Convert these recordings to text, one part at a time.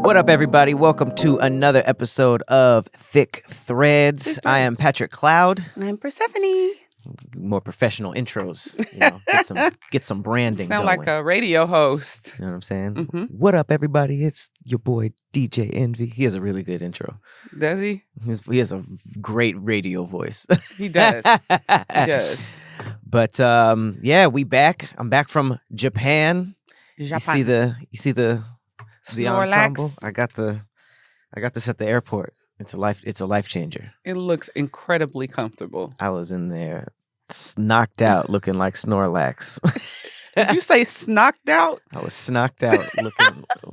What up, everybody? Welcome to another episode of Thick Threads. I am Patrick Cloud. And I'm Persephone. More professional intros, get some branding Sound going. like a radio host. You know what I'm saying? Mm-hmm. What up, everybody? It's your boy DJ Envy. He has a really good intro. Does he? He has a great radio voice. He does. He does. But we back. I'm back from Japan. You see the ensemble? I got this at the airport. It's a life changer. It looks incredibly comfortable. I was in there knocked out looking like Snorlax. Did you say snocked out? I was snocked out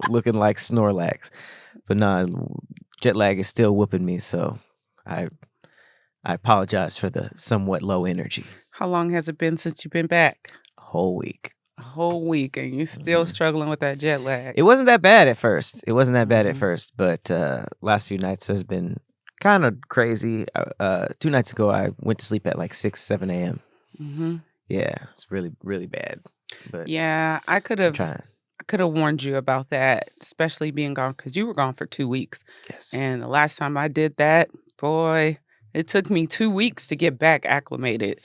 looking like Snorlax. But no, jet lag is still whooping me, so I apologize for the somewhat low energy. How long has it been since you've been back? A whole week. A whole week, and you're still struggling with that jet lag. It wasn't that bad at first. But last few nights has been kind of crazy. 2 nights ago, I went to sleep at like 6, 7 a.m. Mm-hmm. Yeah, it's really, really bad. But yeah, I could have warned you about that, especially being gone, because you were gone for 2 weeks. Yes. And the last time I did that, boy, it took me 2 weeks to get back acclimated.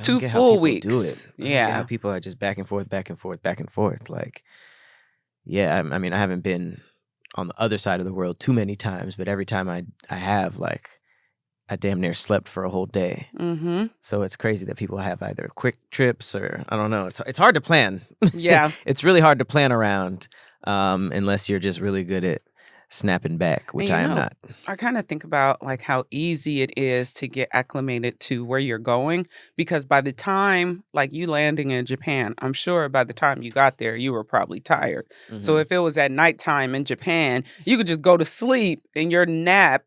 2 full weeks. Do it. Yeah. How people are just back and forth. Like, yeah, I mean, I haven't been on the other side of the world too many times, but every time I have, like, I damn near slept for a whole day. Mm-hmm. So it's crazy that people have either quick trips or, I don't know. It's hard to plan. Yeah. It's really hard to plan around unless you're just really good at snapping back, which I am not. I kind of think about like how easy it is to get acclimated to where you're going, because by the time like you landing in Japan, I'm sure by the time you got there, you were probably tired. Mm-hmm. So if it was at nighttime in Japan, you could just go to sleep and your nap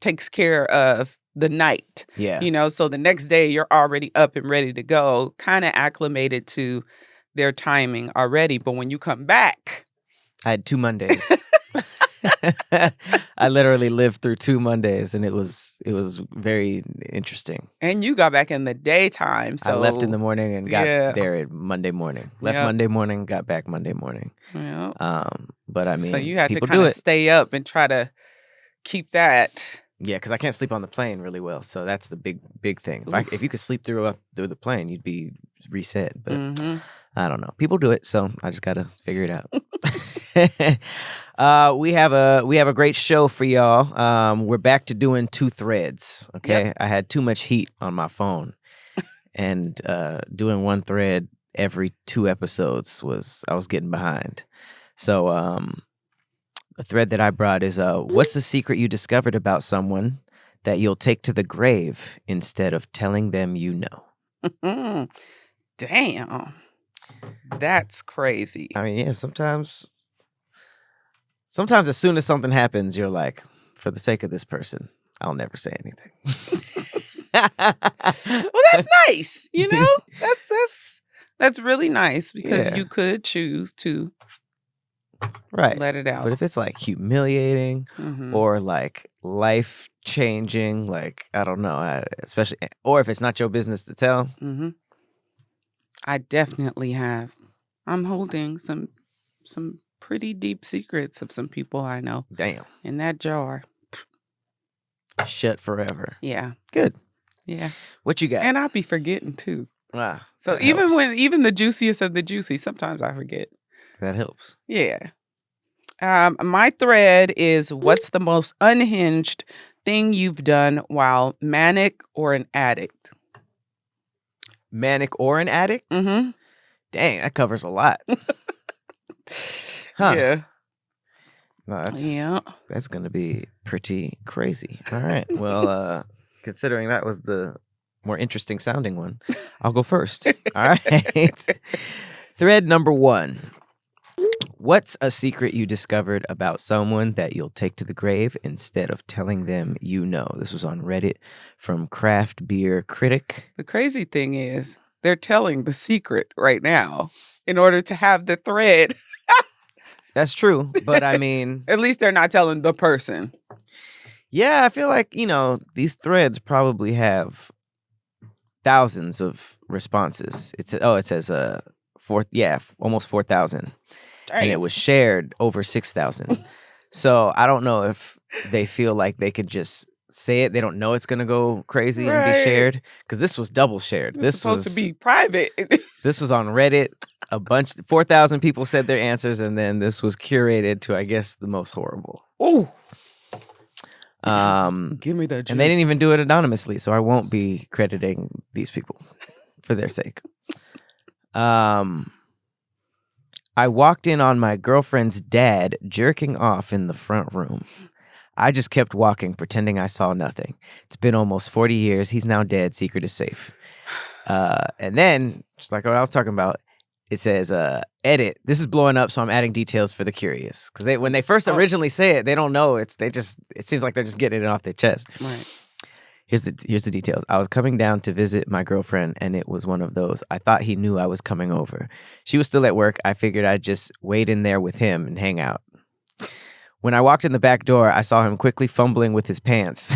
takes care of the night. Yeah. So the next day you're already up and ready to go, kind of acclimated to their timing already. But when you come back, I had 2 Mondays. I literally lived through 2 Mondays, and it was very interesting. And you got back in the daytime. So I left in the morning and got there at Monday morning. Left Monday morning, got back Monday morning. Yeah. But I mean, so you had to kind of stay up and try to keep that. Yeah, because I can't sleep on the plane really well, so that's the big thing. If you could sleep through the plane, you'd be reset. But I don't know. People do it, so I just gotta figure it out. We have a great show for y'all. We're back to doing 2 threads. Okay, yep. I had too much heat on my phone, and doing 1 thread every 2 episodes I was getting behind. So the thread that I brought is what's the secret you discovered about someone that you'll take to the grave instead of telling them you know? Damn. That's crazy. I mean, yeah, sometimes as soon as something happens, you're like, for the sake of this person, I'll never say anything. Well, that's nice. That's really nice, because you could choose to let it out. But if it's like humiliating or like life changing, like, I don't know, especially, or if it's not your business to tell. Mm-hmm. I definitely have. I'm holding some pretty deep secrets of some people I know. Damn. In that jar. Shut forever. Yeah. Good. Yeah. What you got? And I'll be forgetting too. So even the juiciest of the juicy, sometimes I forget. That helps. Yeah. My thread is, what's the most unhinged thing you've done while manic or an addict? Manic or an addict? Mm-hmm. Dang, that covers a lot. Huh. Yeah. No, that's going to be pretty crazy. All right. Well, considering that was the more interesting sounding one, I'll go first. All right. Thread number 1. What's a secret you discovered about someone that you'll take to the grave instead of telling them you know? This was on Reddit from Craft Beer Critic. The crazy thing is, they're telling the secret right now in order to have the thread. That's true, but I mean... At least they're not telling the person. Yeah, I feel like, these threads probably have thousands of responses. It says almost 4,000. And it Dang. was shared over 6,000. So I don't know if they feel like they could just say it. They don't know it's going to go crazy and be Right. shared. Because this was double shared. It's supposed to be private. This was on Reddit. 4,000 people said their answers. And then this was curated to, I guess, the most horrible. Ooh. Give me that juice. And they didn't even do it anonymously. So I won't be crediting these people for their sake. I walked in on my girlfriend's dad jerking off in the front room. I just kept walking, pretending I saw nothing. It's been almost 40 years. He's now dead. Secret is safe. And then, just like what I was talking about, it says, edit. This is blowing up, so I'm adding details for the curious. Because when they first originally say it, they don't know. It seems like they're just getting it off their chest. Right. Here's the details. I was coming down to visit my girlfriend, and it was one of those. I thought he knew I was coming over. She was still at work. I figured I'd just wait in there with him and hang out. When I walked in the back door, I saw him quickly fumbling with his pants.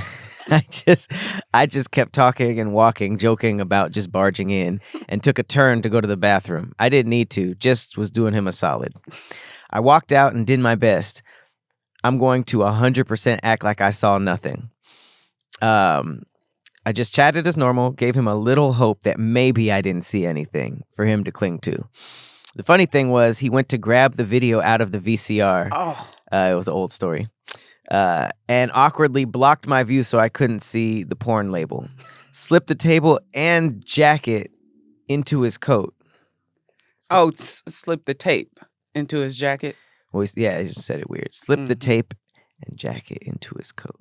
I just kept talking and walking, joking about just barging in, and took a turn to go to the bathroom. I didn't need to, just was doing him a solid. I walked out and did my best. I'm going to 100% act like I saw nothing. I just chatted as normal, gave him a little hope that maybe I didn't see anything for him to cling to. The funny thing was, he went to grab the video out of the VCR. Oh. It was an old story. And awkwardly blocked my view so I couldn't see the porn label. Slipped the table and jacket into his coat. Oh, slipped the tape into his jacket? Well, I just said it weird. Slipped the tape and jacket into his coat.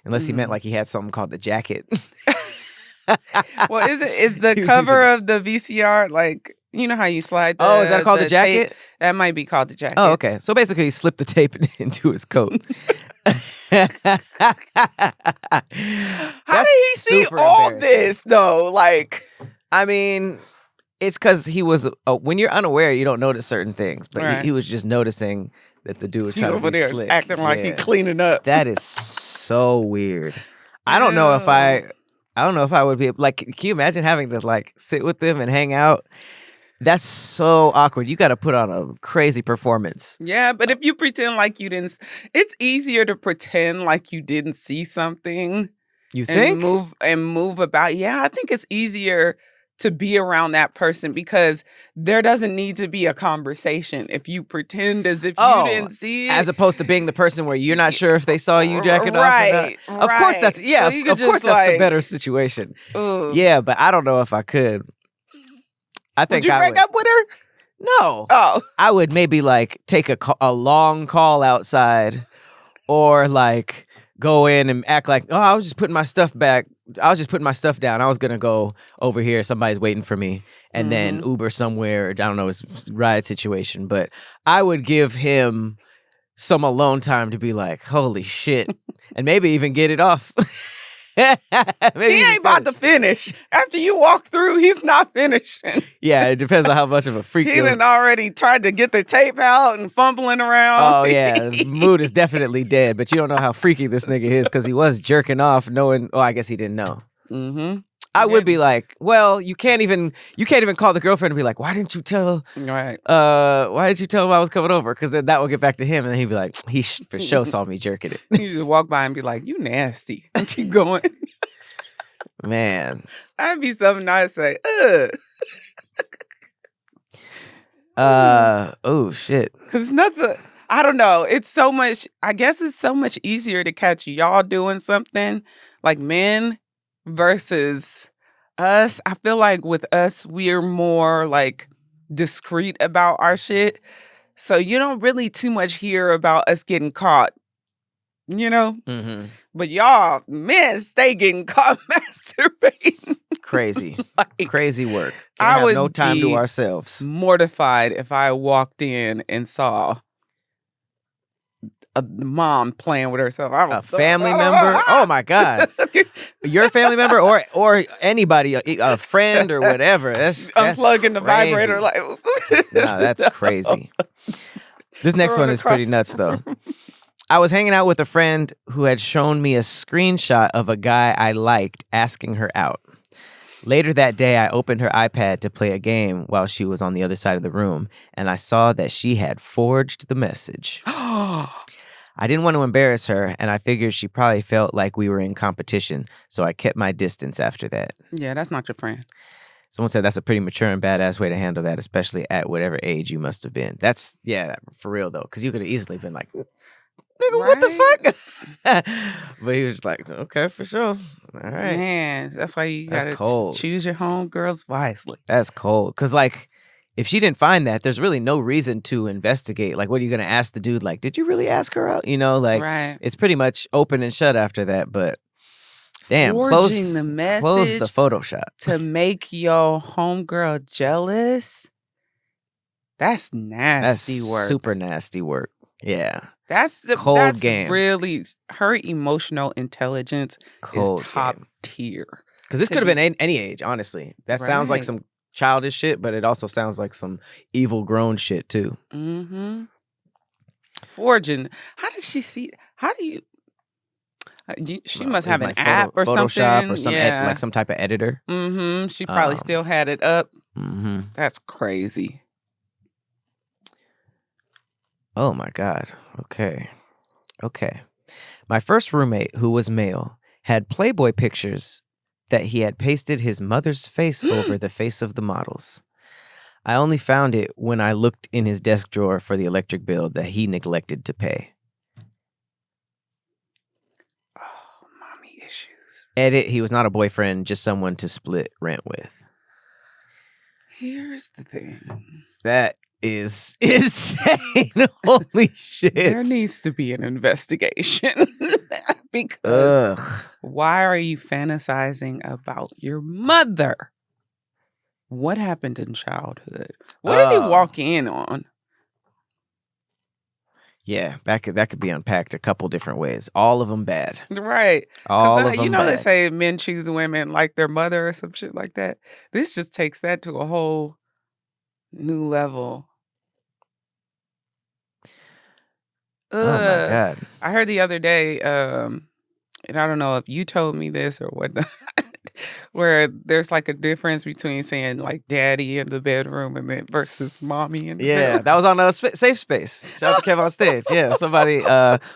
Unless he meant like he had something called the jacket. Well, is the cover of the VCR like, you know how you slide is that called the jacket? Tape? That might be called the jacket. Oh, okay. So basically he slipped the tape into his coat. How did he see all this though? Like, I mean, it's because he was, when you're unaware, you don't notice certain things. But he was just noticing that the dude was trying to be slick. Acting like he cleaning up. That is so weird. I don't know if I would be like, can you imagine having to like sit with them and hang out? That's so awkward. You got to put on a crazy performance. Yeah, but if you pretend like you didn't, it's easier to pretend like you didn't see something. You think? And move about. Yeah, I think it's easier to be around that person because there doesn't need to be a conversation if you pretend as if you didn't see it. As opposed to being the person where you're not sure if they saw you jacking off or not. Of course that's that's the better situation. Ooh. Yeah, but I don't know if I could. I think would you break up with her? No. Oh. I would maybe like take a long call outside or like go in and act like, I was just putting my stuff back. I was just putting my stuff down. I was going to go over here. Somebody's waiting for me. And then Uber somewhere. I don't know, it's a ride situation. But I would give him some alone time to be like, holy shit. And maybe even get it off. He ain't about to finish. After you walk through, he's not finishing. Yeah, it depends on how much of a freak he done already tried to get the tape out and fumbling around. Oh, yeah. The mood is definitely dead, but you don't know how freaky this nigga is because he was jerking off knowing, I guess he didn't know. Mm-hmm. I would be like, well, you can't even call the girlfriend and be like, why didn't you tell? Right. Why didn't you tell him I was coming over? Because then that will get back to him, and then he'd be like, he for sure saw me jerking it. You just walk by and be like, you nasty. And keep going. Man, that'd be something I'd say. Oh shit. Because it's nothing. I don't know. It's so much. I guess it's so much easier to catch y'all doing something like men versus us. I feel like with us, we're more like discreet about our shit. So you don't really too much hear about us getting caught, you know? Mm-hmm. But y'all, men, stay getting caught masturbating. Crazy. Crazy work. I have would no time be to ourselves. Mortified if I walked in and saw a mom playing with herself. A family member? Oh my God. Your family member or anybody, a friend or whatever. That's unplugging the vibrator like no, that's crazy. This next one is pretty nuts though. I was hanging out with a friend who had shown me a screenshot of a guy I liked asking her out. Later that day, I opened her iPad to play a game while she was on the other side of the room, and I saw that she had forged the message. I didn't want to embarrass her, and I figured she probably felt like we were in competition, so I kept my distance after that. Yeah, that's not your friend. Someone said that's a pretty mature and badass way to handle that, especially at whatever age you must have been. That's, yeah, for real, though, because you could have easily been like, nigga, what the fuck? But he was just like, okay, for sure. All right. Man, that's why you got cold. to choose your homegirls wisely. That's cold. Because, like, if she didn't find that, there's really no reason to investigate. Like, what are you going to ask the dude? Like, did you really ask her out? You know, like, it's pretty much open and shut after that. But damn, close the message, close the Photoshop to make your homegirl jealous. That's nasty work. Super nasty work. Yeah. That's game. Really, her emotional intelligence is top tier. Because this could have been any age, honestly. That sounds like some childish shit, but it also sounds like some evil grown shit too. Mm-hmm. Forging. How did she see? How do you? She must have an app or Photoshop something. or some like some type of editor. Mm-hmm. She probably still had it up. Mm-hmm. That's crazy. Oh my God. Okay. My first roommate, who was male, had Playboy pictures that he had pasted his mother's face over the face of the models. I only found it when I looked in his desk drawer for the electric bill that he neglected to pay. Oh, mommy issues. Edit, he was not a boyfriend, just someone to split rent with. Here's the thing. That is insane. Holy shit. There needs to be an investigation. Because why are you fantasizing about your mother? What happened in childhood? What did he walk in on? Yeah, that could be unpacked a couple different ways. All of them bad. Right. All of them you know bad. They say men choose women like their mother or some shit like that. This just takes that to a whole new level. Oh my God. I heard the other day, and I don't know if you told me this or whatnot, where there's like a difference between saying like daddy in the bedroom and then versus mommy in the bedroom. That was on a safe space. Shout out to Kev on stage. Yeah, somebody,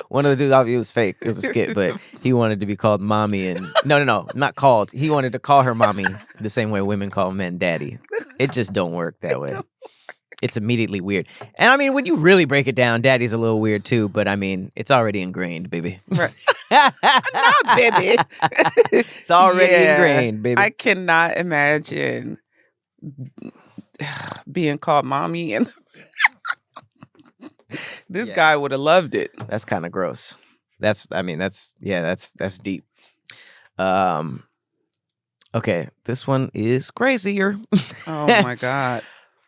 one of the dudes, obviously it was fake. It was a skit, but he wanted to be called mommy and no, not called. He wanted to call her mommy the same way women call men daddy. It just don't work that way. It's immediately weird. And I mean, when you really break it down, daddy's a little weird too, but I mean, it's already ingrained, baby. Right. Not baby. It's already ingrained, baby. I cannot imagine being called mommy and this guy would have loved it. That's kind of gross. That's deep. Okay, this one is crazier. Oh my God.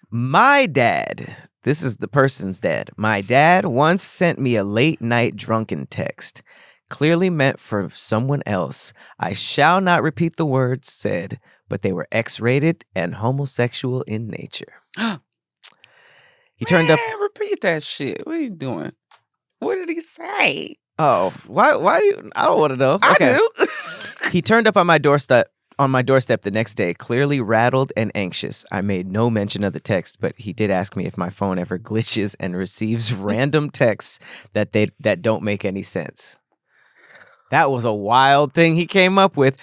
My dad, this is the person's dad. My dad once sent me a late night drunken text, clearly meant for someone else. I shall not repeat the words said, but they were X-rated and homosexual in nature. He turned up. Repeat that shit. What are you doing? What did he say? Oh, why do you? I don't want to know. I do. He turned up on my doorstep the next day, clearly rattled and anxious. I made no mention of the text, but he did ask me if my phone ever glitches and receives random texts that don't make any sense. That was a wild thing he came up with.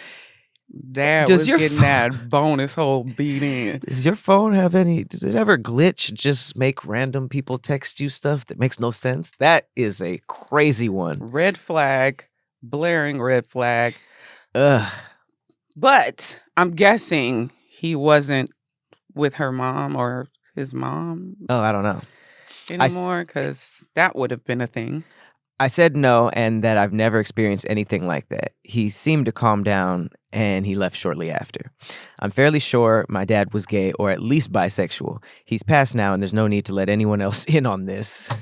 Dad was getting that bonus hole beat in. Does your phone does it ever glitch? Just make random people text you stuff that makes no sense? That is a crazy one. Red flag, blaring red flag. Ugh. But I'm guessing he wasn't with her mom or his mom. Oh, I don't know. Anymore, because that would have been a thing. I said no, and that I've never experienced anything like that. He seemed to calm down, and he left shortly after. I'm fairly sure my dad was gay or at least bisexual. He's passed now, and there's no need to let anyone else in on this.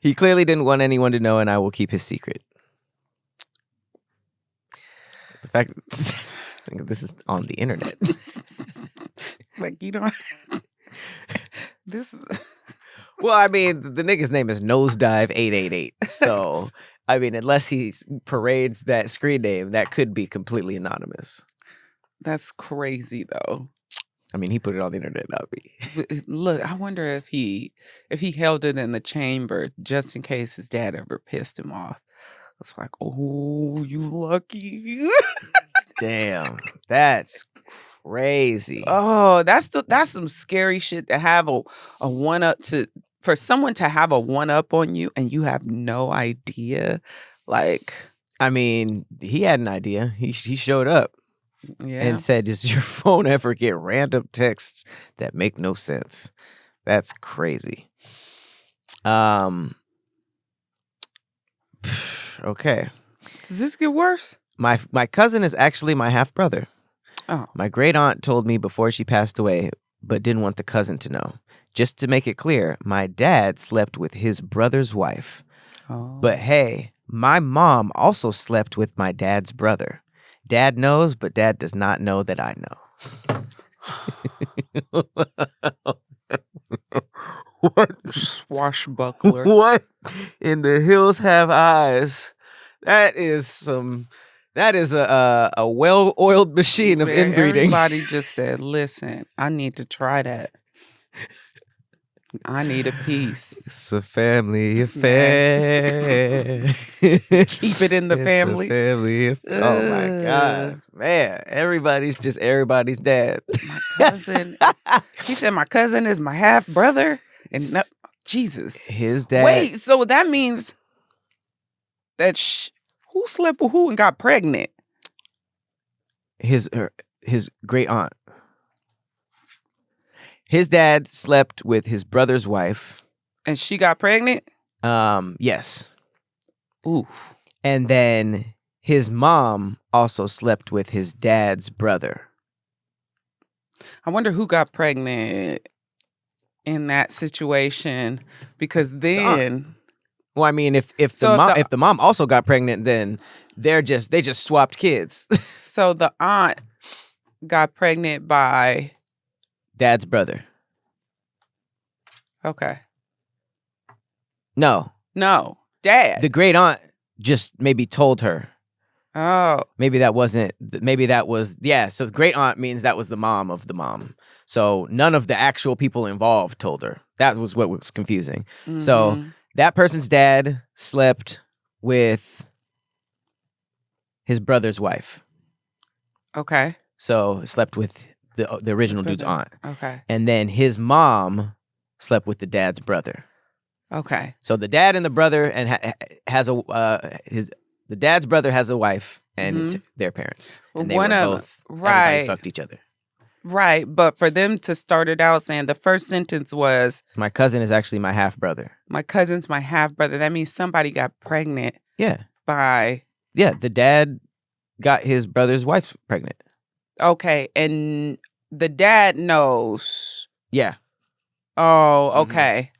He clearly didn't want anyone to know, and I will keep his secret. The fact that this is on the internet. Like, you don't. This is. Well, I mean, the nigga's name is Nosedive 888. So, I mean, unless he parades that screen name, that could be completely anonymous. That's crazy though. I mean, he put it on the internet, not me. Look, I wonder if he held it in the chamber just in case his dad ever pissed him off. It's like, oh, you lucky. Damn, that's crazy. Oh, that's some scary shit to have a one up to for someone to have a one up on you and you have no idea. Like, I mean, he had an idea. He showed up yeah. and said, "Does your phone ever get random texts that make no sense?" That's crazy. Okay. Does this get worse? My cousin is actually my half brother. Oh. My great aunt told me before she passed away, but didn't want the cousin to know. Just to make it clear, my dad slept with his brother's wife. Oh. But hey, my mom also slept with my dad's brother. Dad knows, but dad does not know that I know. What? Swashbuckler. What in the hills have eyes? That is a well-oiled machine of inbreeding. Everybody just said, listen, I need to try that. I need a piece. It's a family affair. Keep it in the family. It's a family affair. Oh my God. Man, everybody's just everybody's dad. My cousin. He said my cousin is my half brother. And no, Jesus. His dad. Wait, so that means that who slept with who and got pregnant? His great aunt. His dad slept with his brother's wife. And she got pregnant? Yes. Ooh. And then his mom also slept with his dad's brother. I wonder who got pregnant in that situation, because then well, I mean, if the mom also got pregnant, then they just swapped kids. So the aunt got pregnant by dad's brother. Okay. No, dad. the great aunt just maybe told her. Oh, maybe that was yeah. So the great aunt means that was the mom of the mom. So none of the actual people involved told her. That was what was confusing. Mm-hmm. So that person's dad slept with his brother's wife. Okay. So slept with the original dude's aunt. Okay. And then his mom slept with the dad's brother. Okay. So the dad and the brother the dad's brother has a wife and it's their parents. And they were both everybody fucked each other. Right, but for them to start it out saying the first sentence was, my cousin is actually my half brother. My cousin's my half brother. That means somebody got pregnant. Yeah. By. Yeah, the dad got his brother's wife pregnant. Okay, and the dad knows. Yeah. Oh, okay.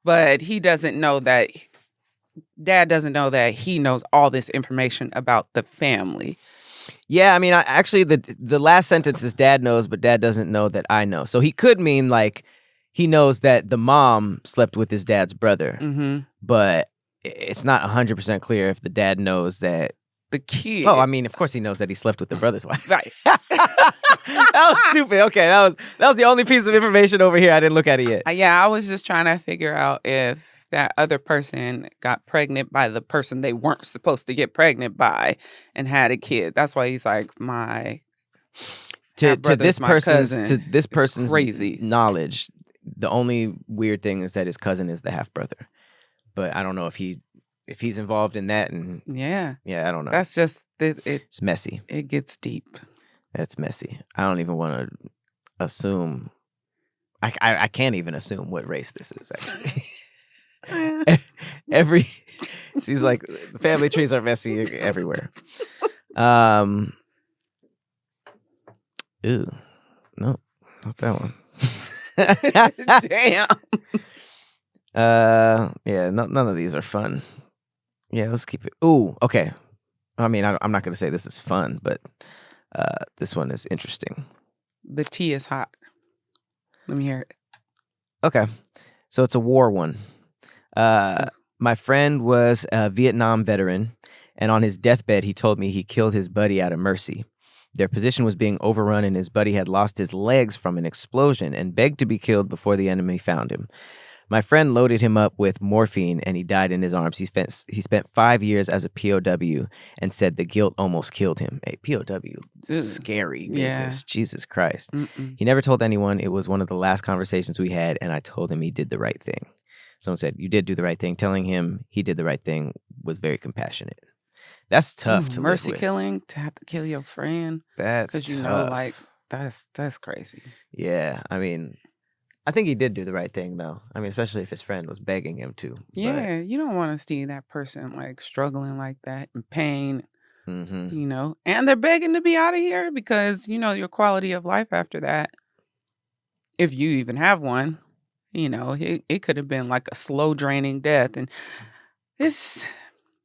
But he doesn't know that. Dad doesn't know that he knows all this information about the family. Yeah, I mean, actually, the last sentence is dad knows, but dad doesn't know that I know. So he could mean like he knows that the mom slept with his dad's brother, but it's not 100% clear if the dad knows that the kid. Oh, I mean, of course he knows that he slept with the brother's wife. Right. That was stupid. Okay, that was the only piece of information over here. I didn't look at it yet. Yeah, I was just trying to figure out if that other person got pregnant by the person they weren't supposed to get pregnant by and had a kid. That's why he's like, to this person's crazy knowledge, the only weird thing is that his cousin is the half brother. But I don't know if he's involved in that, and yeah, I don't know. That's just it's messy. It gets deep. That's messy. I don't even want to assume. I can't even assume what race this is actually. Seems like the family trees are messy everywhere. Ooh, no, not that one. Damn. Yeah, none of these are fun. Yeah, let's keep it. Ooh, okay. I mean, I'm not going to say this is fun, but this one is interesting. The tea is hot. Let me hear it. Okay, so it's a war one. My friend was a Vietnam veteran, and on his deathbed, he told me he killed his buddy out of mercy. Their position was being overrun, and his buddy had lost his legs from an explosion and begged to be killed before the enemy found him. My friend loaded him up with morphine, and he died in his arms. He spent 5 years as a POW and said the guilt almost killed him. A POW, scary business. Yeah. Jesus Christ. Mm-mm. He never told anyone. It was one of the last conversations we had, and I told him he did the right thing. Someone said, you did do the right thing. Telling him he did the right thing was very compassionate. That's tough to mercy live with. Killing, to have to kill your friend. That's tough. Because you know, like, that's crazy. Yeah, I mean, I think he did do the right thing, though. I mean, especially if his friend was begging him to. Yeah, you don't want to see that person, like, struggling like that in pain, you know. And they're begging to be out of here because, you know, your quality of life after that, if you even have one, you know, it could have been like a slow draining death. And it's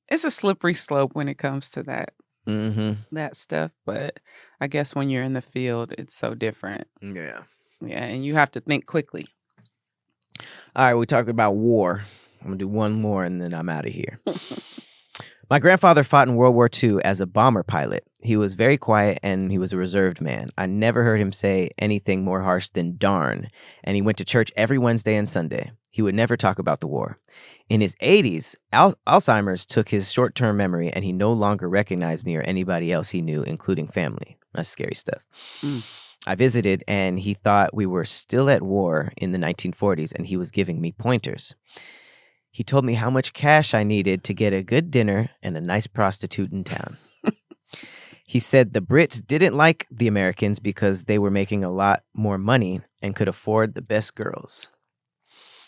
a slippery slope when it comes to that. That stuff. But I guess when you're in the field, it's so different. Yeah. Yeah, and you have to think quickly. All right, we talked about war. I'm going to do one more and then I'm out of here. My grandfather fought in World War II as a bomber pilot. He was very quiet and he was a reserved man. I never heard him say anything more harsh than darn, and he went to church every Wednesday and Sunday. He would never talk about the war. In his 80s, Alzheimer's took his short-term memory, and he no longer recognized me or anybody else he knew, including family. That's scary stuff. I visited, and he thought we were still at war in the 1940s, and he was giving me pointers. He told me how much cash I needed to get a good dinner and a nice prostitute in town. He said the Brits didn't like the Americans because they were making a lot more money and could afford the best girls.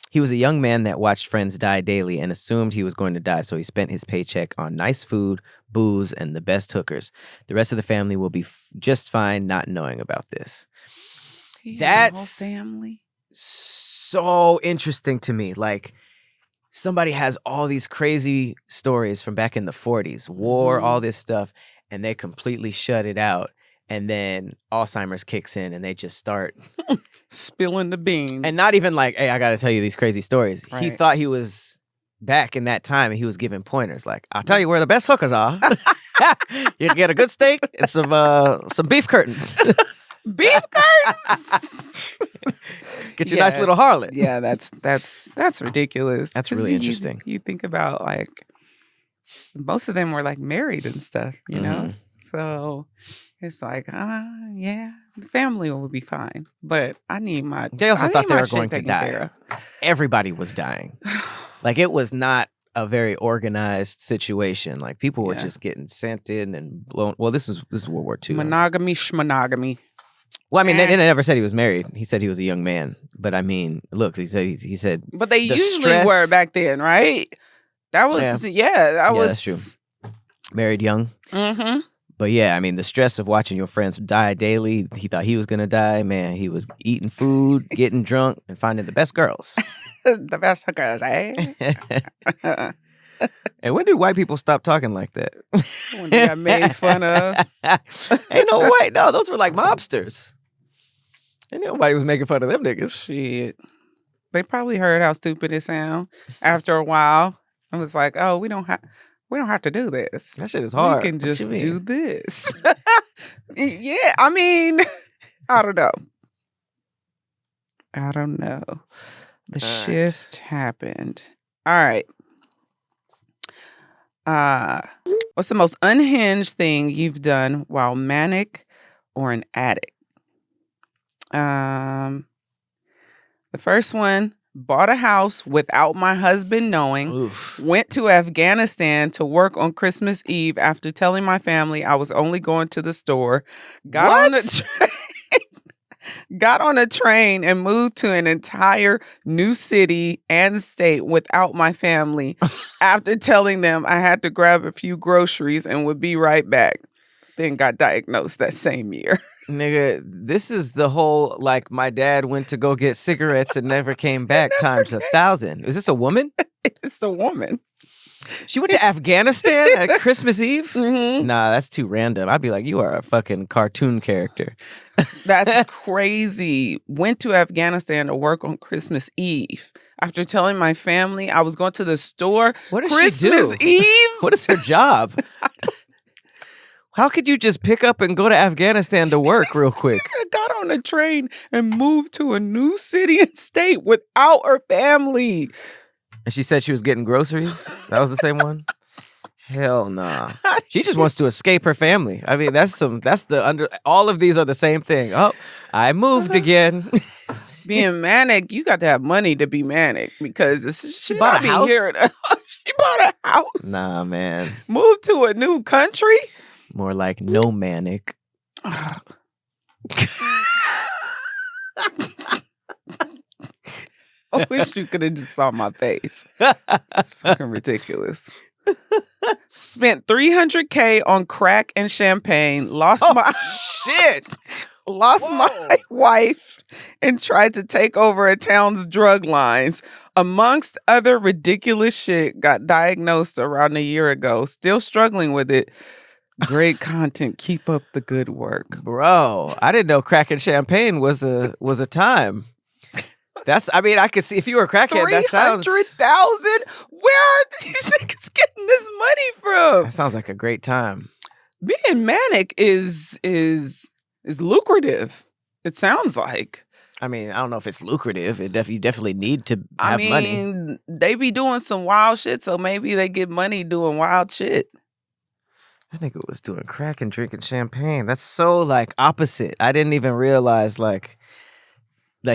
He was a young man that watched friends die daily and assumed he was going to die, so he spent his paycheck on nice food, booze, and the best hookers. The rest of the family will be just fine not knowing about this. That's family. So interesting to me. Like, somebody has all these crazy stories from back in the 40s, war, all this stuff, and they completely shut it out. And then Alzheimer's kicks in and they just start spilling the beans. And not even like, hey, I got to tell you these crazy stories. Right. He thought he was back in that time and he was giving pointers like, I'll tell you where the best hookers are. You can get a good steak and some beef curtains. Beef curtains? Get your nice little harlot. Yeah, that's ridiculous. That's really interesting. You think about, like, most of them were like married and stuff, you know? So it's like, yeah, the family will be fine. But I need my They also thought they were going to die. Everybody was dying. Like, it was not a very organized situation. Like, people were just getting sent in and blown. Well, this is World War II. Monogamy schmonogamy. Well, I mean, they never said he was married. He said he was a young man. But I mean, look, he said. But they usually were back then, right? That was that was that's true. Married young. Mm-hmm. But yeah, I mean, the stress of watching your friends die daily. He thought he was gonna die. Man, he was eating food, getting drunk, and finding the best girls. The best hookers, eh? And when did white people stop talking like that? When they got made fun of. Ain't no way. No, those were like mobsters. And nobody was making fun of them niggas. Shit. They probably heard how stupid it sound after a while. I was like, oh, we don't have to do this. That shit is hard. We can just do this. Yeah, I mean, I don't know. The shift happened. All right. What's the most unhinged thing you've done while manic or an addict? The first one, bought a house without my husband knowing. Oof. Went to Afghanistan to work on Christmas Eve after telling my family I was only going to the store. Got on a train and moved to an entire new city and state without my family after telling them I had to grab a few groceries and would be right back. Then got diagnosed that same year. Nigga, this is the whole, like, my dad went to go get cigarettes and never came back times 1,000. Is this a woman? It's a woman. She went to Afghanistan at Christmas Eve? Mm-hmm. Nah, that's too random. I'd be like, you are a fucking cartoon character. That's crazy. Went to Afghanistan to work on Christmas Eve. After telling my family I was going to the store. What does Christmas she do? Eve? What is her job? How could you just pick up and go to Afghanistan to work real quick? I got on a train and moved to a new city and state without her family. And she said she was getting groceries? That was the same one? Hell nah. She just wants to escape her family. I mean, all of these are the same thing. Oh, I moved again. Being manic, you got to have money to be manic because she bought a house. She bought a house. Nah, man. Moved to a new country. More like no manic. I wish you could have just saw my face. It's fucking ridiculous. Spent $300K on crack and champagne. Lost my wife and tried to take over a town's drug lines. Amongst other ridiculous shit, got diagnosed around a year ago. Still struggling with it. Great content. Keep up the good work, bro. I didn't know crack and champagne was a time. I could see if you were a crackhead. 300,000. Where are these niggas getting this money from? That sounds like a great time. Being manic is lucrative. It sounds like. I mean, I don't know if it's lucrative. You definitely need to have money. They be doing some wild shit, so maybe they get money doing wild shit. That nigga was doing crack and drinking champagne. That's so like opposite. I didn't even realize like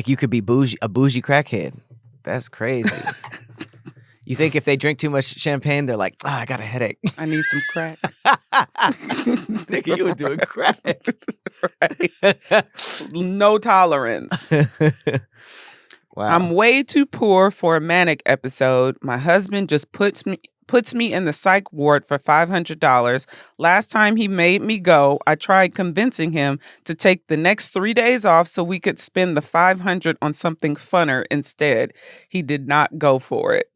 you could be a bougie crackhead. That's crazy. You think if they drink too much champagne, they're like, I got a headache. I need some crack. Nigga, you were doing crack. Right. No tolerance. Wow. I'm way too poor for a manic episode. My husband just puts me in the psych ward for $500. Last time he made me go, I tried convincing him to take the next 3 days off so we could spend the $500 on something funner instead. He did not go for it.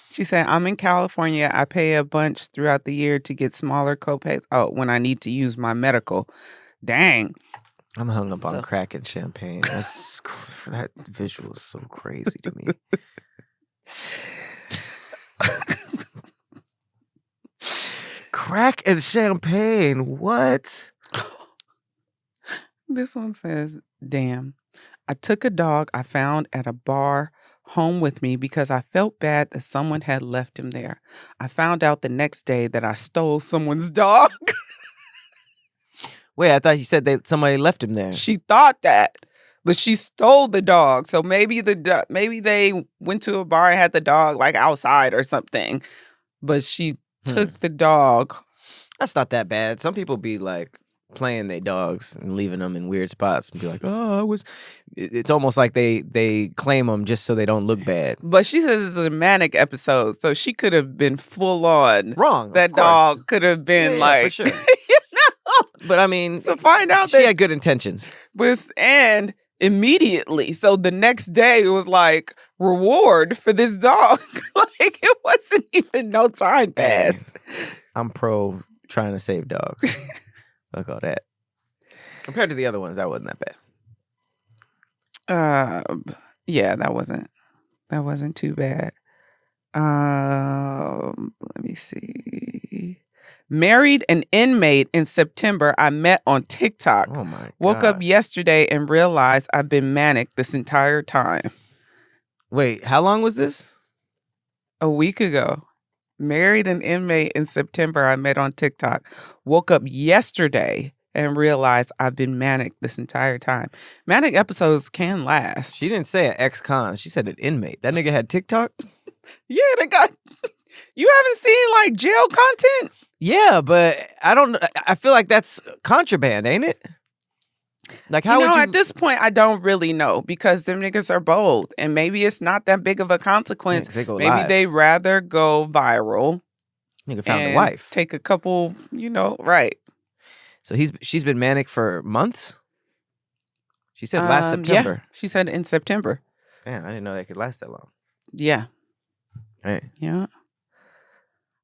She said, I'm in California. I pay a bunch throughout the year to get smaller copays. Oh, when I need to use my medical. Dang. I'm hung up on crack and champagne. That visual is so crazy to me. Crack and champagne. What? This one says, damn. I took a dog I found at a bar home with me because I felt bad that someone had left him there. I found out the next day that I stole someone's dog. Wait, I thought you said somebody left him there. She thought that, but she stole the dog. So maybe they went to a bar and had the dog like outside or something, but she took the dog. That's not that bad. Some people be like playing their dogs and leaving them in weird spots and be like, it's almost like they claim them just so they don't look bad. But she says it's a manic episode, so she could have been full on wrong. That dog could have been for sure. But I mean, to find out she had good intentions. And immediately, so the next day it was like reward for this dog. Like it wasn't even no time passed. I'm pro trying to save dogs. Look at all that. Compared to the other ones, that wasn't that bad. Yeah, that wasn't too bad. Let me see. Married an inmate in September I met on TikTok. Oh my God. Woke up yesterday and realized I've been manic this entire time. Wait, how long was this? A week ago. Married an inmate in September I met on TikTok. Woke up yesterday and realized I've been manic this entire time. Manic episodes can last. She didn't say an ex-con. She said an inmate. That nigga had TikTok? Yeah, they got... You haven't seen like jail content? Yeah, but I feel like that's contraband, ain't it? Like how would you... At this point, I don't really know because them niggas are bold and maybe it's not that big of a consequence. Yeah, maybe they rather go viral. Nigga found a wife. Take a couple, right. So she's been manic for months? She said last September. Yeah, she said in September. Damn, I didn't know that could last that long. Yeah. Hey. Yeah.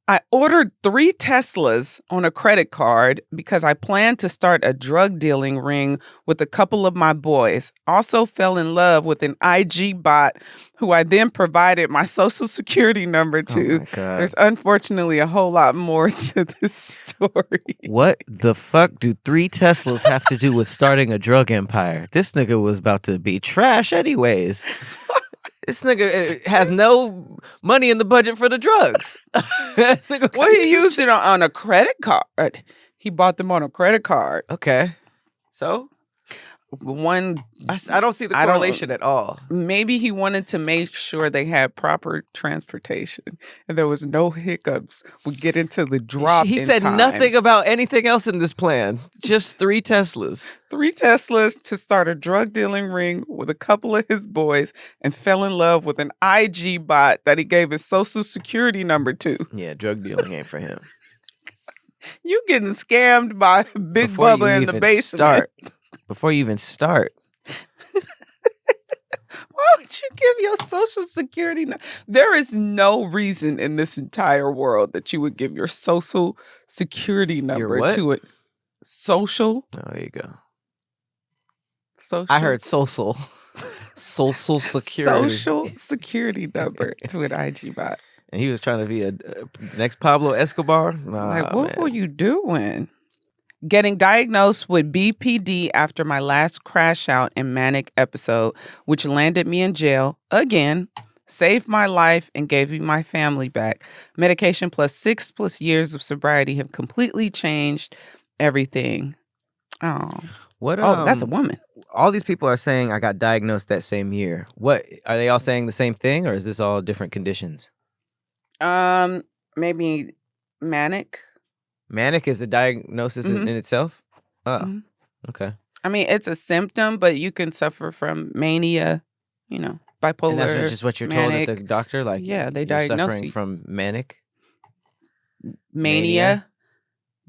I ordered 3 Teslas on a credit card because I planned to start a drug dealing ring with a couple of my boys. Also fell in love with an IG bot who I then provided my social security number Oh to. my God. There's unfortunately a whole lot more to this story. What the fuck do 3 Teslas have to do with starting a drug empire? This nigga was about to be trash anyways. This nigga has no money in the budget for the drugs. Well, he used it on a credit card. He bought them on a credit card. Okay. So? One, I don't see the correlation at all. maybe he wanted to make sure they had proper transportation and there was no hiccups. We get into the drop. He in said time. nothing about anything else in this plan. Just 3 Teslas. 3 Teslas to start a drug dealing ring with a couple of his boys and fell in love with an IG bot that he gave his social security number to. Yeah, drug dealing ain't for him. You getting scammed by Big Before you Bubba in the even basement. Before you even start. Why would you give your social security number? There is no reason in this entire world that you would give your social security number what? to it. Social? Oh, there you go. Social. I heard social. Social security. Social security number to an IG bot. And he was trying to be a next Pablo Escobar. Like, what were you doing? Getting diagnosed with BPD after my last crash out and manic episode, which landed me in jail again, saved my life, and gave me my family back. Medication plus 6+ years of sobriety have completely changed everything. Oh, What? that's a woman. All these people are saying I got diagnosed that same year. What are they all saying the same thing, or is this all different conditions? Maybe manic. Manic is a diagnosis in itself? Oh, Mhm. okay. I mean, it's a symptom, but you can suffer from mania, bipolar. And that's just what you're told at the manic. doctor? Like, Yeah, they you're diagnose suffering you. from manic? Mania.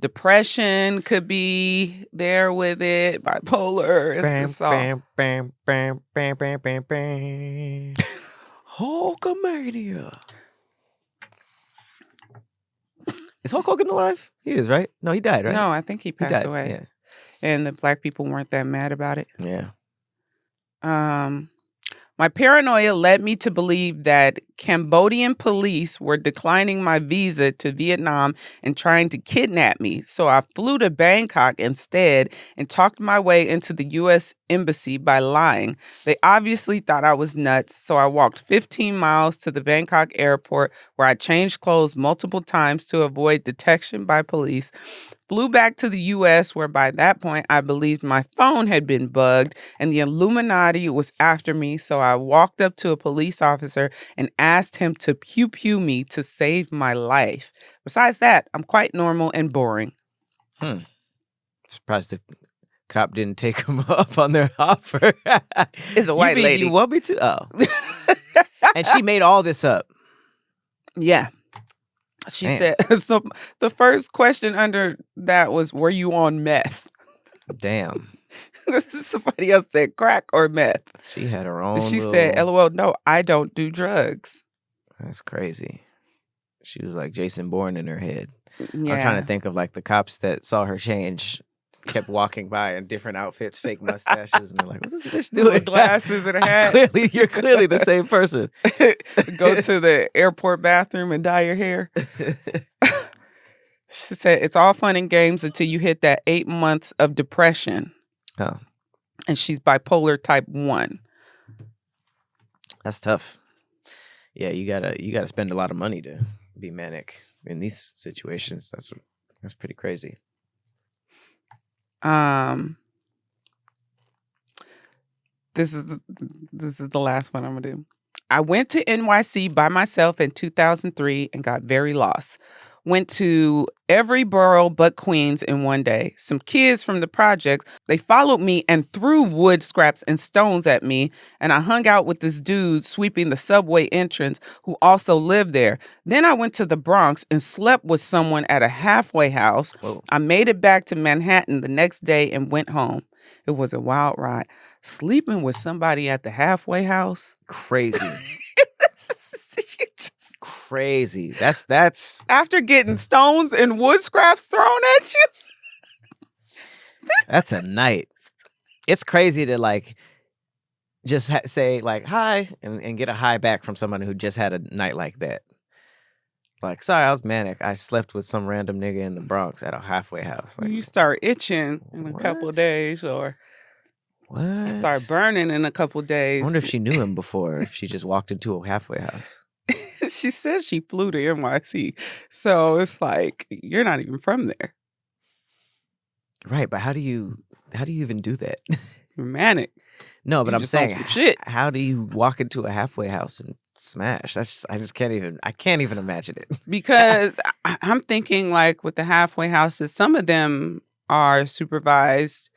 Depression could be there with it. Bipolar. It's all. Bam, bam, bam, bam, bam, bam, bam. Hulkamania. Is Hulk Hogan alive? He is, right? No, he died, right? No, I think he he passed died. away. Yeah. And the black people weren't that mad about it. Yeah. My paranoia led me to believe that Cambodian police were declining my visa to Vietnam and trying to kidnap me. So I flew to Bangkok instead and talked my way into the U.S. Embassy by lying. They obviously thought I was nuts, so I walked 15 miles to the Bangkok airport where I changed clothes multiple times to avoid detection by police. Flew back to the U.S., where by that point I believed my phone had been bugged and the Illuminati was after me, so I walked up to a police officer and asked him to pew-pew me to save my life. Besides that, I'm quite normal and boring. Surprised the cop didn't take him up on their offer. It's a white lady. You want me to? Oh. And she made all this up. Yeah. She Damn. said, so the first question under that was, were you on meth? Damn. Somebody else said crack or meth. She had her own She little... said, LOL, no, I don't do drugs. That's crazy. She was like Jason Bourne in her head. Yeah. I'm trying to think of like the cops that saw her change, kept walking by in different outfits, fake mustaches, and they're like, what's this bitch doing? With glasses and a hat. You're clearly the same person. Go to the airport bathroom and dye your hair. She said, it's all fun and games until you hit that 8 months of depression. Oh, And she's bipolar type 1. that's tough. Yeah, you gotta spend a lot of money to be manic in these situations. That's pretty crazy. This is the last one I'm gonna do. I went to NYC by myself in 2003 and got very lost. Went to every borough but Queens in one day. Some kids from the projects, they followed me and threw wood scraps and stones at me, and I hung out with this dude sweeping the subway entrance who also lived there. Then I went to the Bronx and slept with someone at a halfway house. Whoa. I made it back to Manhattan the next day and went home. It was a wild ride. Sleeping with somebody at the halfway house? Crazy. crazy. That's After getting stones and wood scraps thrown at you. that's a night. It's crazy to like just say like hi and get a hi back from somebody who just had a night like that. Like, sorry, I was manic. I slept with some random nigga in the Bronx at a halfway house. Like, You start itching in a couple of days, or what? start burning in a couple of I days. wonder if she knew him before, if she just walked into a halfway house. She said she flew to NYC. So it's like, you're not even from there. Right, but how do you even do that? You're manic. No, but You I'm just on saying, some shit. how do you walk into a halfway house and smash? I can't even imagine it. Because I'm thinking like with the halfway houses, some of them are supervised,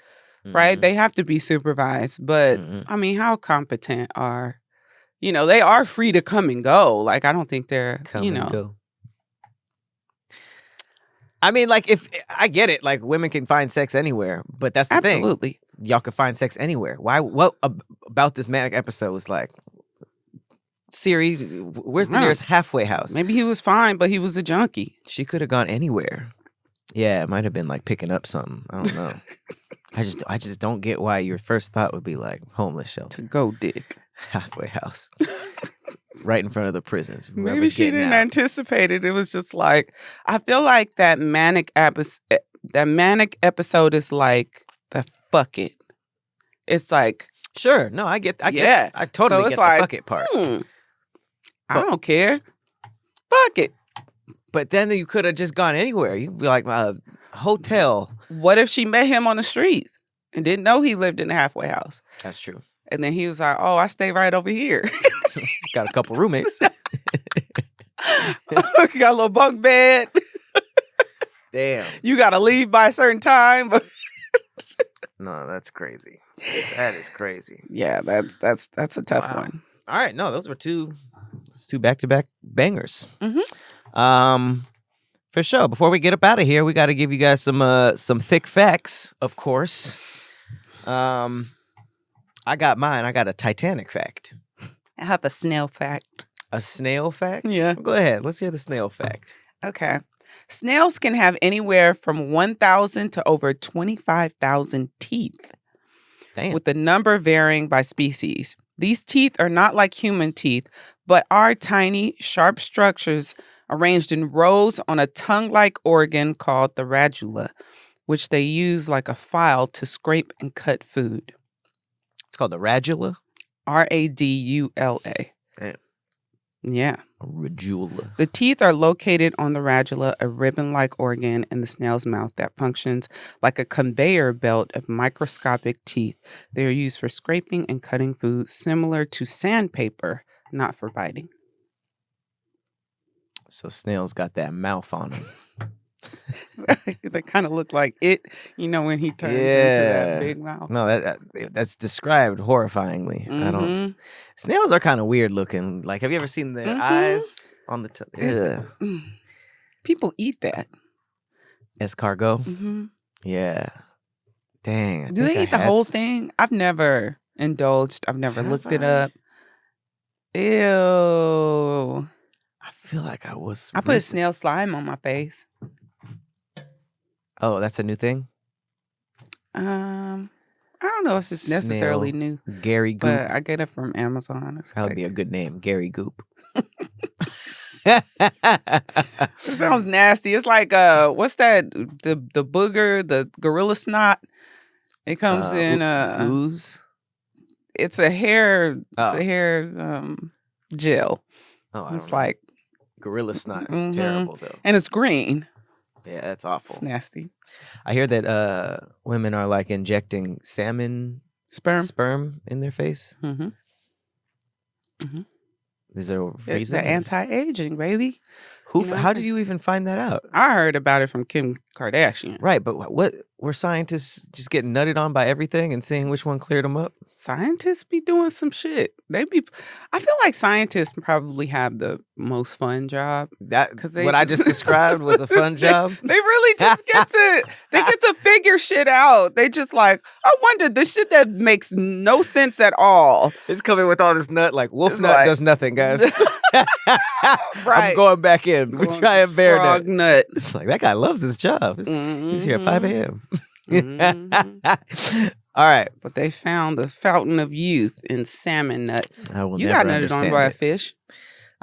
right? Mhm. They have to be supervised. But Mhm. I mean, how competent are, they are free to come and go. Like, I don't think they're, Come and go. I mean, like, if I get it, like women can find sex anywhere, but that's the thing. Absolutely. Y'all can find sex anywhere. Why? What about this manic episode was like, Siri, where's the nearest halfway house? Maybe he was fine, but he was a junkie. She could have gone anywhere. Yeah, it might have been like picking up something. I don't know. I just don't get why your first thought would be like homeless shelter, To go dick. halfway house, right in front of the prisons. Maybe Whoever's she getting didn't out. anticipate it. It was just like, I feel like that manic episode is like the fuck it. It's like, Sure, no, I get. Yeah. I totally So get it's the like, fuck it part. I don't care. Fuck it. But then you could have just gone anywhere. You'd be like a hotel. What if she met him on the streets and didn't know he lived in the halfway house? That's true. And then he was like, oh, I stay right over here. Got a couple roommates. Got a little bunk bed. Damn. You got to leave by a certain time. But No, that's crazy. That is crazy. yeah, that's a tough Wow. one. All right, no, those were two back-to-back bangers. Mhm. For sure. Before we get up out of here, we got to give you guys some thick facts, of course. I got mine. I got a Titanic fact. I have a snail fact. A snail fact? Yeah. Go ahead. Let's hear the snail fact. Okay. Snails can have anywhere from 1,000 to over 25,000 teeth, Damn. with the number varying by species. These teeth are not like human teeth, but are tiny, sharp structures arranged in rows on a tongue-like organ called the radula, which they use like a file to scrape and cut food. It's called the radula. Radula. Damn. Yeah. A radula. The teeth are located on the radula, a ribbon-like organ in the snail's mouth that functions like a conveyor belt of microscopic teeth. They are used for scraping and cutting food, similar to sandpaper, not for biting. So snails got that mouth on them. They kind of look like it, when he turns into that big mouth. No, that's described horrifyingly. I don't. Snails are kind of weird looking. Like, have you ever seen their eyes on the? People eat that. Escargot. Mm-hmm. Yeah. Dang. Do they eat the whole thing? I've never indulged. I've never looked it up. Ew. I feel like I was. I put snail slime on my face. Oh, that's a new thing? I don't know if it's necessarily new. Gary Goop. But I get it from Amazon. That would be a good name, Gary Goop. It sounds nasty. It's like what's that? The booger, the gorilla snot. It comes in goose. It's a hair. It's a hair gel. Oh, I it's don't know. like gorilla snot is terrible though, and it's green. Yeah, that's awful. It's nasty. I hear that women are like injecting salmon sperm in their face. Mm-hmm. Mm-hmm. Is there a reason? It's anti-aging, baby. How did you even find that out? I heard about it from Kim Kardashian. Right, but what were scientists just getting nutted on by everything and seeing which one cleared them up? Scientists be doing some shit. I feel like scientists probably have the most fun job. I just described was a fun job. They really just get to figure shit out. They just like, I wonder this shit that makes no sense at all. It's coming with all this nut like wolf nut does nothing, guys. Right. I'm going back in. We're trying bear frog nut. It's like that guy loves his job. He's here at 5 a.m. All right. But they found the fountain of youth in salmon nut. I will you never got nutted on by a fish.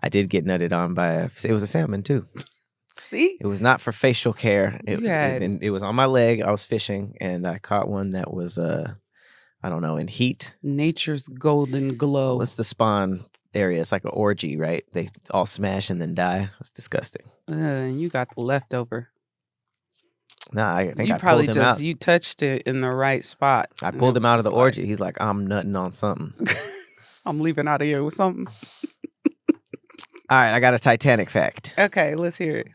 I did get nutted on by it was a salmon too. See? It was not for facial care. It was on my leg. I was fishing and I caught one that was I don't know, in heat. Nature's golden glow. What's the spawn area? It's like an orgy, right? They all smash and then die. It's disgusting. You got the leftover. Nah, I think you I probably pulled him out. You touched it in the right spot. I pulled him out of the orgy. He's like, I'm nutting on something. I'm leaving out of here with something. All right, I got a Titanic fact. Okay, let's hear it.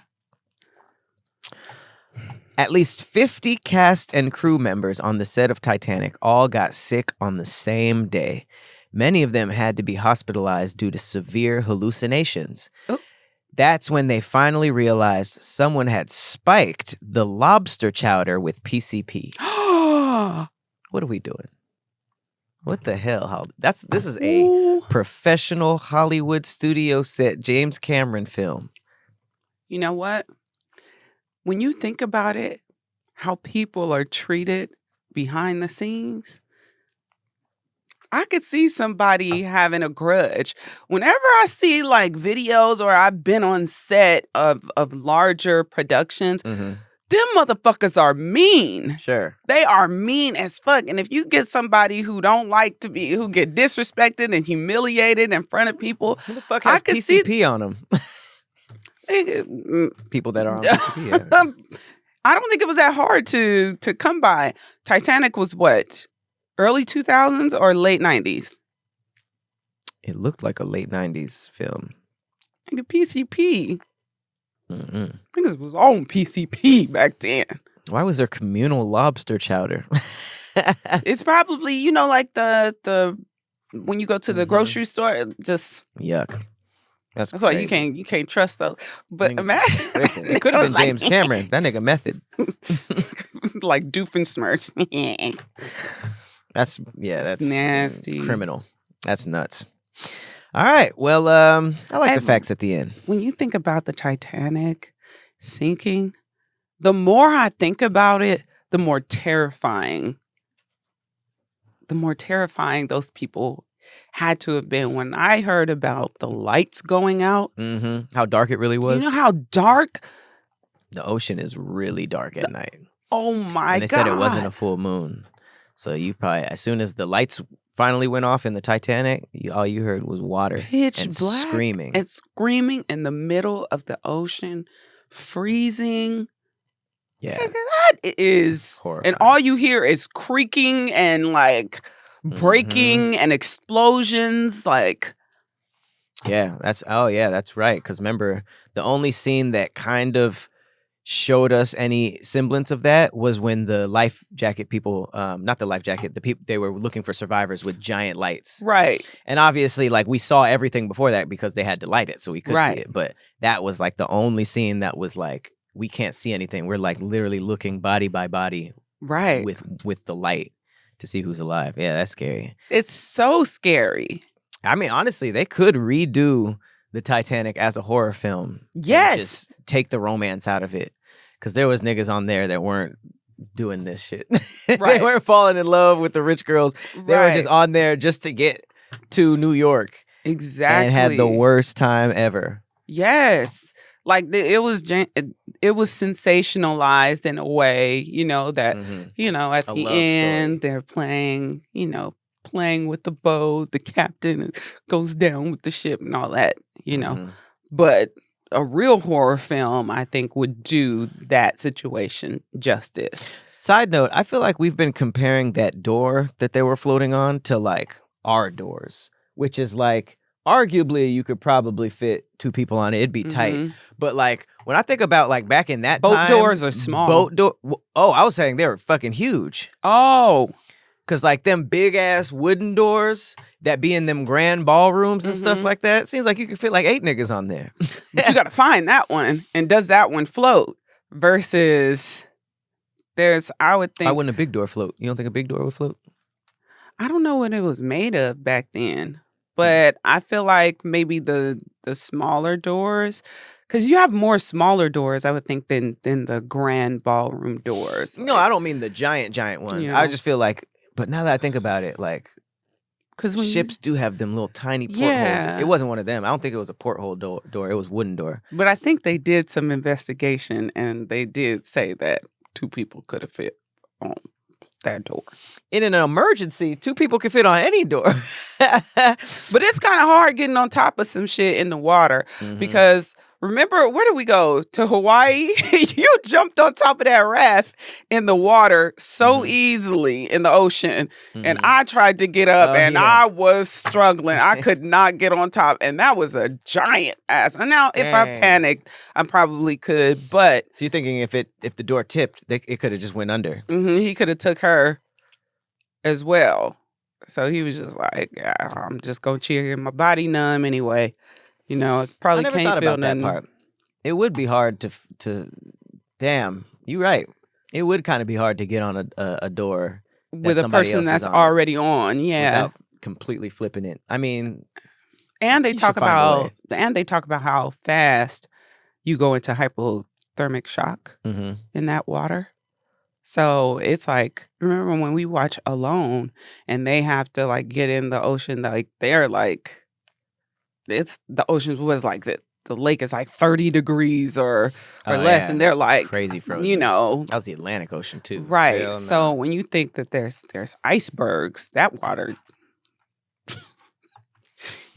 At least 50 cast and crew members on the set of Titanic all got sick on the same day. Many of them had to be hospitalized due to severe hallucinations. Oh. That's when they finally realized someone had spiked the lobster chowder with PCP. What are we doing? What the hell? This is a professional Hollywood studio set James Cameron film. You know what? When you think about it, how people are treated behind the scenes, I could see somebody having a grudge. Whenever I see like videos or I've been on set of larger productions, them motherfuckers are mean. Sure. They are mean as fuck. And if you get somebody who who get disrespected and humiliated in front of people, who the fuck has PCP on them? People that are on PCP. Yeah. I don't think it was that hard to come by. Titanic was what? Early 2000s or late 90s? It looked like a late 90s film. Like a PCP. I think it was on PCP back then. Why was there communal lobster chowder? It's probably, like the when you go to the grocery store, just yuck. That's why you can't trust those. But imagine it could have been James Cameron. That nigga method. Like Doofenshmirtz. That's nasty. Criminal. That's nuts. All right. Well, I like the facts at the end. When you think about the Titanic sinking, the more I think about it, the more terrifying those people had to have been. When I heard about the lights going out. How dark it really was. You know how dark? The ocean is really dark at night. Oh my God. And they said it wasn't a full moon. So you probably, as soon as the lights finally went off in the Titanic, all you heard was water. Pitch and black. Screaming. And screaming in the middle of the ocean. Freezing. Yeah. That is horrifying. And all you hear is creaking and like breaking and explosions. Like. Yeah, that's right. Because remember, the only scene that kind of showed us any semblance of that was when the life jacket people, not the life jacket, the people, they were looking for survivors with giant lights. Right. And obviously, like, we saw everything before that because they had to light it so we could see it. But that was like the only scene that was like, we can't see anything. We're like literally looking body by body. Right. With the light to see who's alive. Yeah, that's scary. It's so scary. I mean, honestly, they could redo the Titanic as a horror film. Yes. Just take the romance out of it. Because there was niggas on there that weren't doing this shit. They weren't falling in love with the rich girls. They were just on there just to get to New York. Exactly. And had the worst time ever. Yes. Like it was sensationalized in a way, that, at the end they're playing, playing with the boat, the captain goes down with the ship and all that, But a real horror film, I think, would do that situation justice. Side note, I feel like we've been comparing that door that they were floating on to like our doors, which is like arguably you could probably fit 2 people on it. It'd be tight. But like when I think about like back in that Boat time, doors are small. I was saying they were fucking huge. Oh. Cause like them big ass wooden doors that be in them grand ballrooms and stuff like that, seems like you could fit like 8 niggas on there. But you gotta find that one. And does that one float? Versus I would think. Why wouldn't a big door float? You don't think a big door would float? I don't know what it was made of back then. But I feel like maybe the smaller doors, because you have more smaller doors, I would think, than the grand ballroom doors. No, I don't mean the giant ones. You know? I just feel like, but now that I think about it, like, because ships do have them little tiny porthole. Yeah. It wasn't one of them. I don't think it was a porthole door. It was wooden door. But I think they did some investigation, and they did say that 2 people could have fit on that door. In an emergency, 2 people can fit on any door. But it's kind of hard getting on top of some shit in the water because remember, where did we go? To Hawaii? You jumped on top of that raft in the water so easily in the ocean. And I tried to get up I was struggling. I could not get on top. And that was a giant ass. And now if I panicked, I probably could. But so you're thinking if the door tipped, it could have just went under. He could have took her as well. So he was just like, yeah, I'm just going to cheer my body numb anyway. You know, it probably can't feel nothing. That part. It would be hard to damn, you're right. It would kind of be hard to get on a door with a person that's already on, without completely flipping it. I mean, and they talk about how fast you go into hypothermic shock in that water. So it's like, remember when we watch Alone and they have to like get in the ocean, like they're like, it's the ocean was like the lake is like 30 degrees or less, and they're like crazy frozen. You know, that was the Atlantic Ocean too, right? Hell no. So when you think that there's icebergs, that water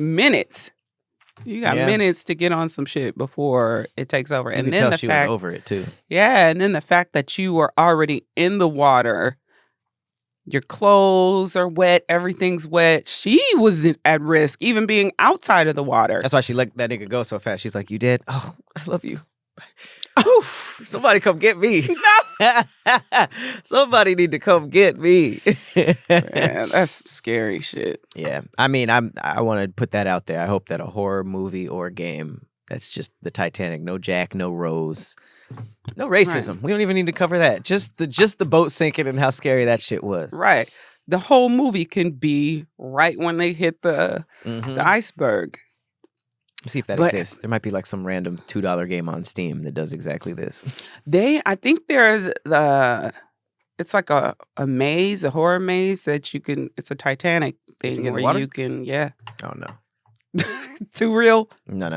minutes. You got minutes to get on some shit before it takes over. And then she was over it too. Yeah, and then the fact that you were already in the water, your clothes are wet, everything's wet. She was at risk, even being outside of the water. That's why she let that nigga go so fast. She's like, "You did? Oh, I love you." Oof, somebody come get me. Somebody need to come get me. Man, that's scary shit. Yeah. I mean, I want to put that out there. I hope that a horror movie or game that's just the Titanic, no Jack, no Rose, no racism. Right. We don't even need to cover that. Just the boat sinking and how scary that shit was. Right. The whole movie can be right when they hit the iceberg. See if that exists. There might be like some random $2 game on Steam that does exactly this. I think there's it's like a maze, a horror maze that you can. It's a Titanic thing where you can. Yeah. Oh no. Too real? No.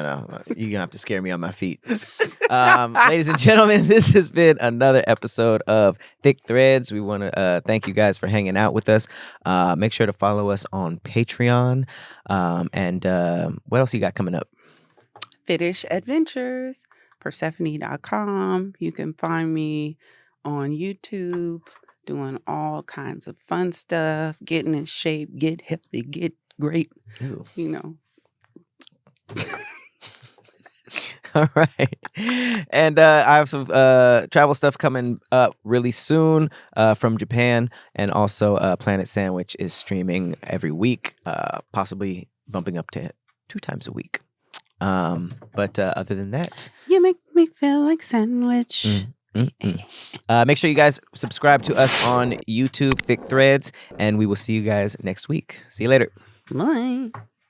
You're gonna have to scare me on my feet. Ladies and gentlemen, this has been another episode of Thick Threads. We want to thank you guys for hanging out with us. Make sure to follow us on Patreon. And what else you got coming up? Fetish Adventures, Persephone.com. You can find me on YouTube doing all kinds of fun stuff, getting in shape, get healthy, get great. Ooh. You know. All right. And I have some travel stuff coming up really soon from Japan. And also Planet Sandwich is streaming every week, possibly bumping up to 2 times a week. But other than that, you make me feel like sandwich. Make sure you guys subscribe to us on YouTube, Thick Threads, and we will see you guys next week. See you later. Bye.